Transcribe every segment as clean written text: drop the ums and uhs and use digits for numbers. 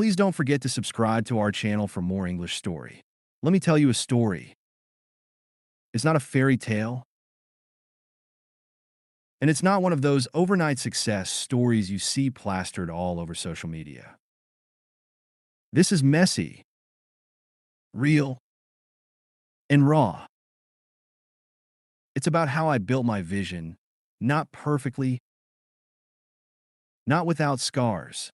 Please don't forget to subscribe to our channel for more English story. Let me tell you a story. It's not a fairy tale, and it's not one of those overnight success stories you see plastered all over social media. This is messy, real, and raw. It's about how I built my vision, not perfectly, not without scars,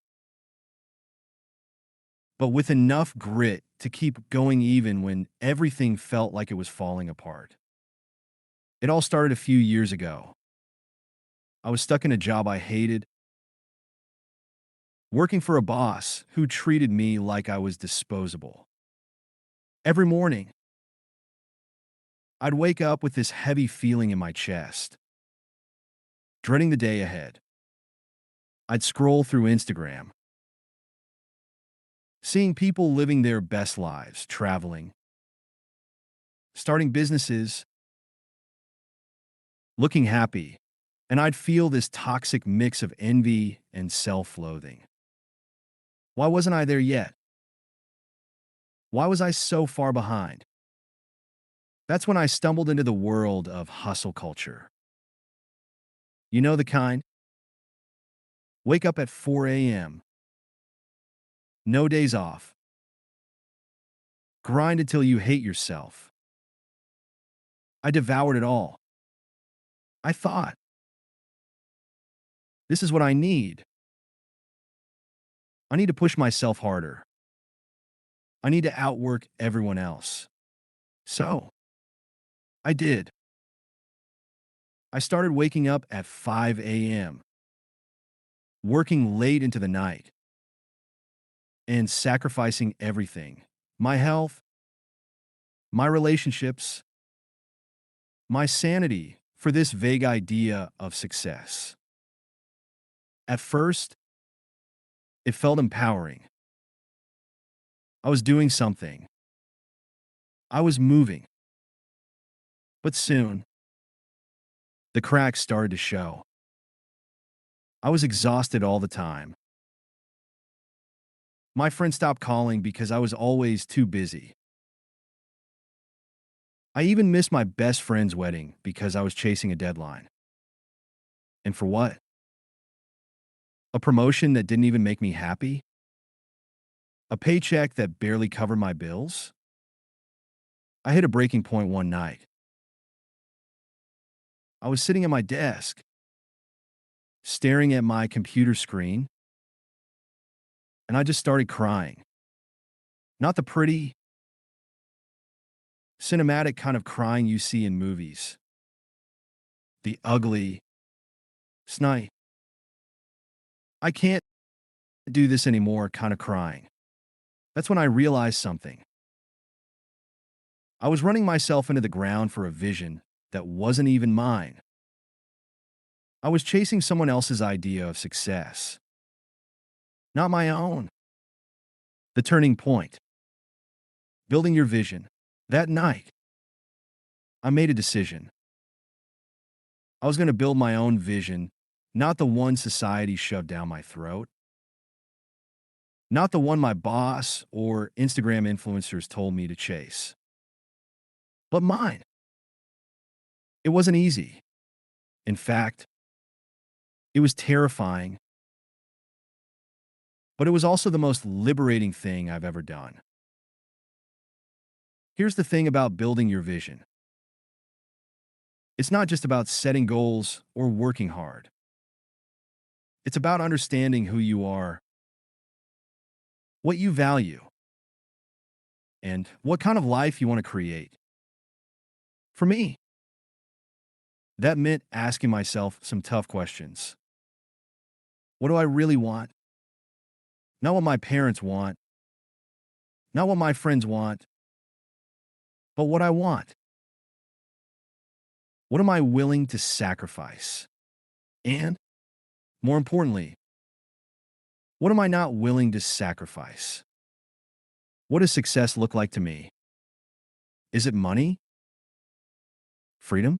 but with enough grit to keep going even when everything felt like it was falling apart. It all started a few years ago. I was stuck in a job I hated, working for a boss who treated me like I was disposable. Every morning, I'd wake up with this heavy feeling in my chest, dreading the day ahead. I'd scroll through Instagram, seeing people living their best lives, traveling, starting businesses, looking happy, and I'd feel this toxic mix of envy and self-loathing. Why wasn't I there yet? Why was I so far behind? That's when I stumbled into the world of hustle culture. You know the kind? Wake up at 4 a.m., no days off, grind until you hate yourself. I devoured it all. I thought, this is what I need. I need to push myself harder. I need to outwork everyone else. So, I did. I started waking up at 5 a.m., working late into the night, and sacrificing everything: my health, my relationships, my sanity for this vague idea of success. At first, it felt empowering. I was doing something. I was moving. But soon, the cracks started to show. I was exhausted all the time. My friends stopped calling because I was always too busy. I even missed my best friend's wedding because I was chasing a deadline. And for what? A promotion that didn't even make me happy? A paycheck that barely covered my bills? I hit a breaking point one night. I was sitting at my desk, staring at my computer screen, and I just started crying. Not the pretty, cinematic kind of crying you see in movies. The ugly, snide, I can't do this anymore kind of crying. That's when I realized something. I was running myself into the ground for a vision that wasn't even mine. I was chasing someone else's idea of success, not my own. The turning point: building your vision. That night, I made a decision. I was going to build my own vision, not the one society shoved down my throat, not the one my boss or Instagram influencers told me to chase, but mine. It wasn't easy. In fact, it was terrifying, but it was also the most liberating thing I've ever done. Here's the thing about building your vision: it's not just about setting goals or working hard. It's about understanding who you are, what you value, and what kind of life you want to create. For me, that meant asking myself some tough questions. What do I really want? Not what my parents want, not what my friends want, but what I want. What am I willing to sacrifice? And, more importantly, what am I not willing to sacrifice? What does success look like to me? Is it money? Freedom?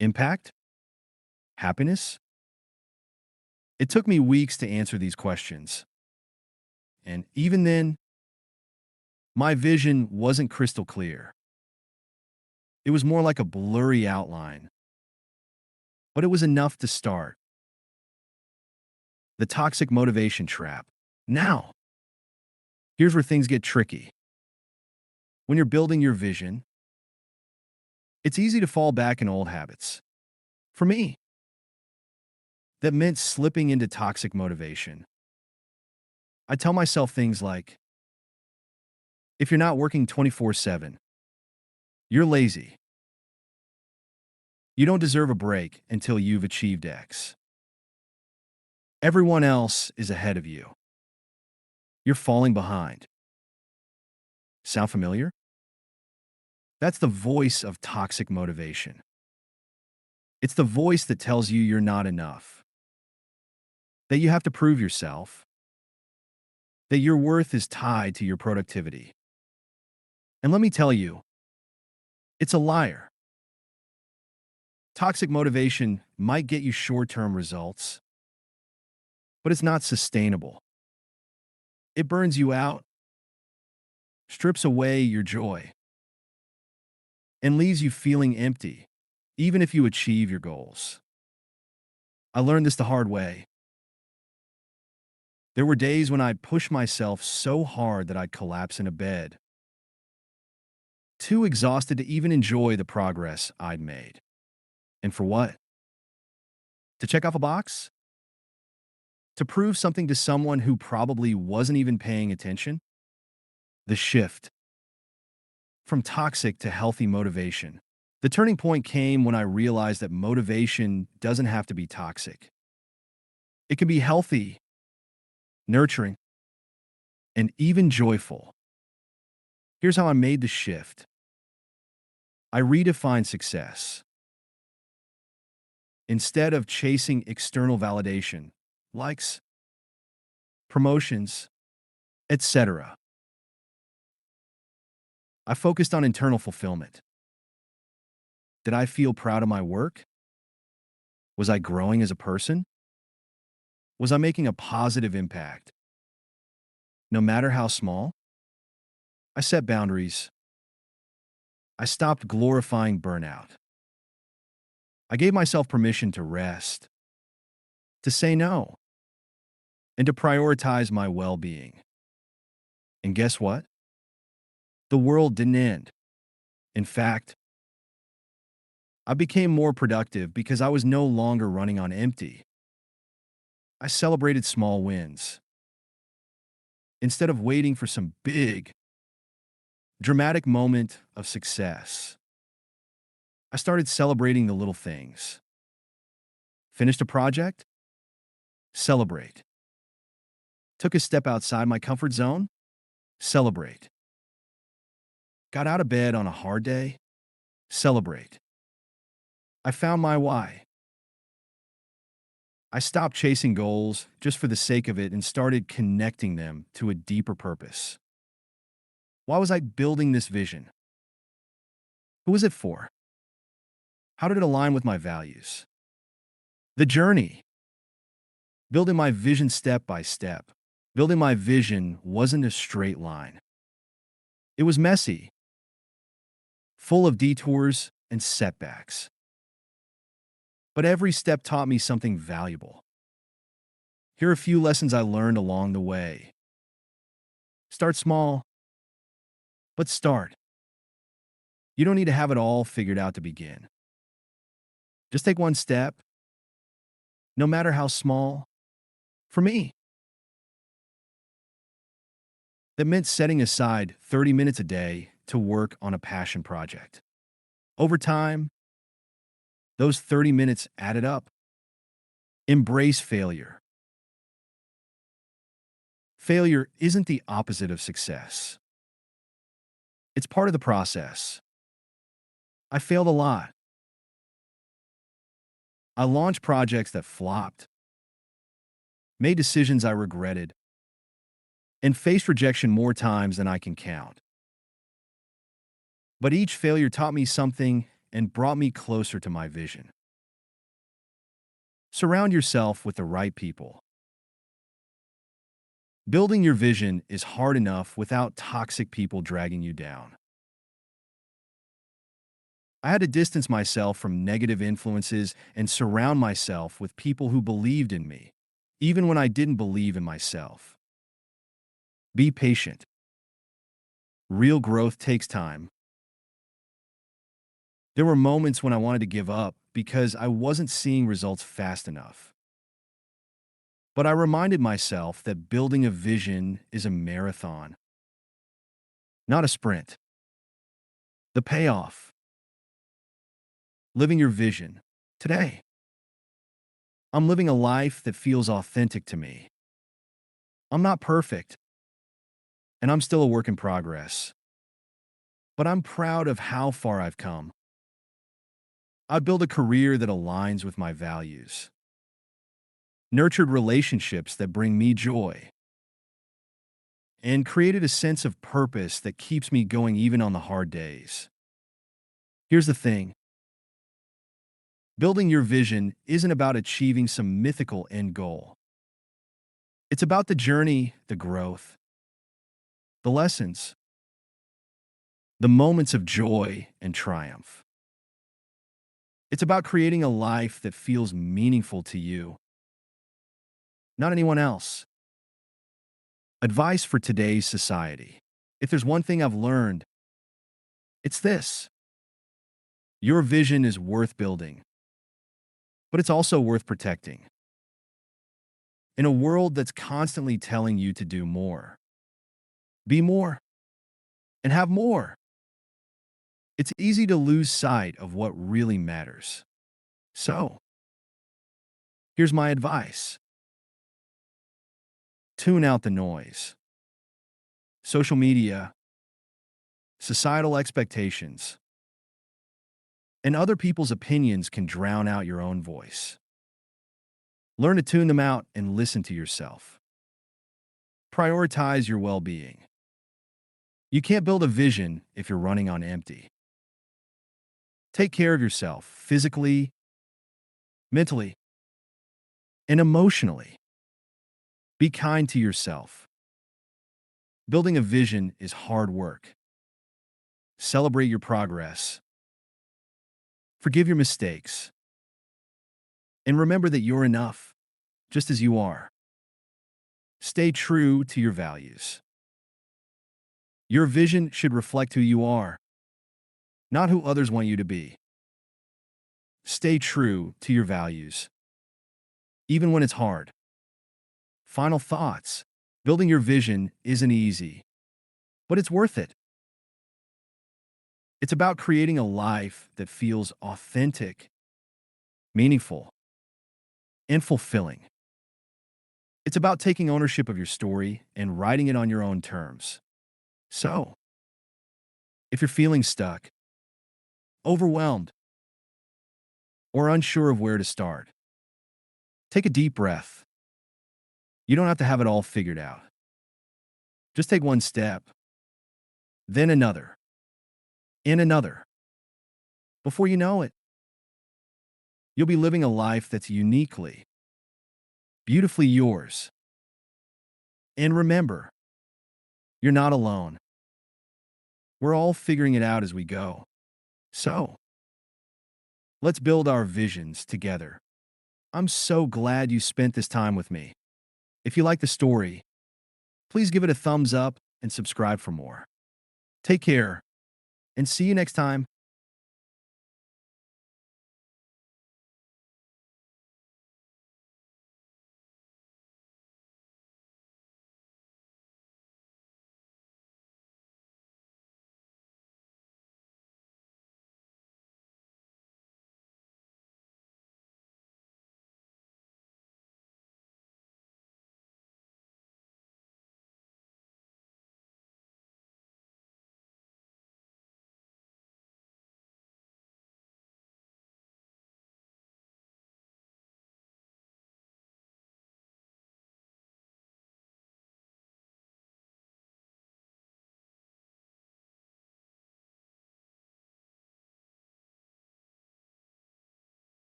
Impact? Happiness? It took me weeks to answer these questions. And even then, my vision wasn't crystal clear. It was more like a blurry outline, but it was enough to start. The toxic motivation trap. Now, here's where things get tricky. When you're building your vision, it's easy to fall back in old habits. For me, that meant slipping into toxic motivation. I tell myself things like, if you're not working 24/7, you're lazy. You don't deserve a break until you've achieved X. Everyone else is ahead of you. You're falling behind. Sound familiar? That's the voice of toxic motivation. It's the voice that tells you you're not enough, that you have to prove yourself, that your worth is tied to your productivity. And let me tell you, it's a liar. Toxic motivation might get you short-term results, but it's not sustainable. It burns you out, strips away your joy, and leaves you feeling empty, even if you achieve your goals. I learned this the hard way. There were days when I'd push myself so hard that I'd collapse in a bed, too exhausted to even enjoy the progress I'd made. And for what? To check off a box? To prove something to someone who probably wasn't even paying attention? The shift from toxic to healthy motivation. The turning point came when I realized that motivation doesn't have to be toxic. It can be healthy, nurturing, and even joyful. Here's how I made the shift. I redefined success. Instead of chasing external validation, likes, promotions, etc., I focused on internal fulfillment. Did I feel proud of my work? Was I growing as a person? Was I making a positive impact? No matter how small? I set boundaries. I stopped glorifying burnout. I gave myself permission to rest, to say no, and to prioritize my well-being. And guess what? The world didn't end. In fact, I became more productive because I was no longer running on empty. I celebrated small wins. Instead of waiting for some big, dramatic moment of success, I started celebrating the little things. Finished a project? Celebrate. Took a step outside my comfort zone? Celebrate. Got out of bed on a hard day? Celebrate. I found my why. I stopped chasing goals just for the sake of it and started connecting them to a deeper purpose. Why was I building this vision? Who was it for? How did it align with my values? The journey. Building my vision step by step. Building my vision wasn't a straight line. It was messy, full of detours and setbacks. But every step taught me something valuable. Here are a few lessons I learned along the way. Start small, but start. You don't need to have it all figured out to begin. Just take one step, no matter how small. For me, that meant setting aside 30 minutes a day to work on a passion project. Over time, those 30 minutes added up. Embrace failure. Failure isn't the opposite of success. It's part of the process. I failed a lot. I launched projects that flopped, made decisions I regretted, and faced rejection more times than I can count. But each failure taught me something and brought me closer to my vision. Surround yourself with the right people. Building your vision is hard enough without toxic people dragging you down. I had to distance myself from negative influences and surround myself with people who believed in me, even when I didn't believe in myself. Be patient. Real growth takes time. There were moments when I wanted to give up because I wasn't seeing results fast enough. But I reminded myself that building a vision is a marathon, not a sprint. The payoff, living your vision. Today, I'm living a life that feels authentic to me. I'm not perfect, and I'm still a work in progress. But I'm proud of how far I've come. I built a career that aligns with my values, nurtured relationships that bring me joy, and created a sense of purpose that keeps me going even on the hard days. Here's the thing. Building your vision isn't about achieving some mythical end goal. It's about the journey, the growth, the lessons, the moments of joy and triumph. It's about creating a life that feels meaningful to you, not anyone else. Advice for today's society. If there's one thing I've learned, it's this. Your vision is worth building, but it's also worth protecting. In a world that's constantly telling you to do more, be more, and have more, it's easy to lose sight of what really matters. So, here's my advice. Tune out the noise. Social media, societal expectations, and other people's opinions can drown out your own voice. Learn to tune them out and listen to yourself. Prioritize your well-being. You can't build a vision if you're running on empty. Take care of yourself physically, mentally, and emotionally. Be kind to yourself. Building a vision is hard work. Celebrate your progress. Forgive your mistakes. And remember that you're enough, just as you are. Stay true to your values. Your vision should reflect who you are, not who others want you to be. Stay true to your values, even when it's hard. Final thoughts. Building your vision isn't easy, but it's worth it. It's about creating a life that feels authentic, meaningful, and fulfilling. It's about taking ownership of your story and writing it on your own terms. So, if you're feeling stuck, overwhelmed, or unsure of where to start, take a deep breath. You don't have to have it all figured out. Just take one step, then another, and another. Before you know it, you'll be living a life that's uniquely, beautifully yours. And remember, you're not alone. We're all figuring it out as we go. So, let's build our visions together. I'm so glad you spent this time with me. If you like the story, please give it a thumbs up and subscribe for more. Take care, and see you next time.